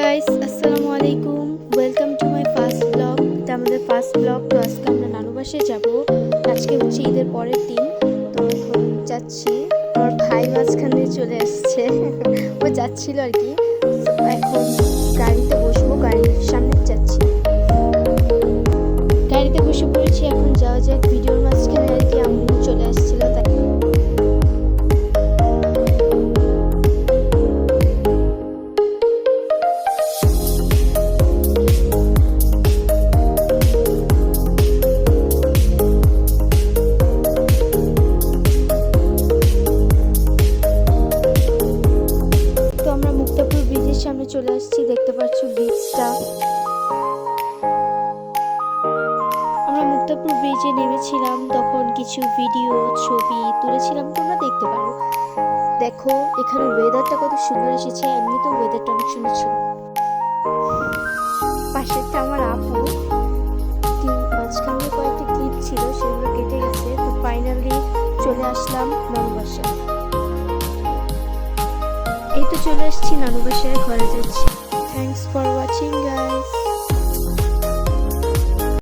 Guys, আসসালামু আলাইকুম। Welcome to my first blog. এটা আমাদের ফার্স্ট ব্লগ। তো আজকে আমরা নানু বাসায় যাব। আজকে হচ্ছে ঈদের পরের দিন। তো এখন যাচ্ছি। আমার ভাই মাঝখান দিয়ে চলে আসছে। ও যাচ্ছিল আর কি। তো এখন গাড়িতে বসবো, গাড়ির সামনে যাচ্ছি। গাড়িতে বসে পড়েছি, এখন যাওয়া যাক। ভিডিওর মাঝখানে আর কি আম্মু চলে আসছিল, তাই ব্রিজের সামনে চলে আসছি। দেখতে পাচ্ছ ব্রিজটা। আমরা মুক্তাপুর ব্রিজে নেমেছিলাম, তখন কিছু ভিডিও ছবি তুলেছিলাম, তোমরা দেখতে পারো। দেখো এখানে ওয়েদারটা কত সুন্দর এসেছে। এমনিতেও ওয়েদারটা অনেক সুন্দর ছিল। পাশেরটা আমার আপু। মাঝখানে কয়েকটা ক্লিপ ছিল, সেগুলো কেটে গেছে। তো ফাইনালি চলে আসলাম নানু বাসায়। এই তো চলে আসছি নানু বাসায়, ঘরে যাচ্ছি।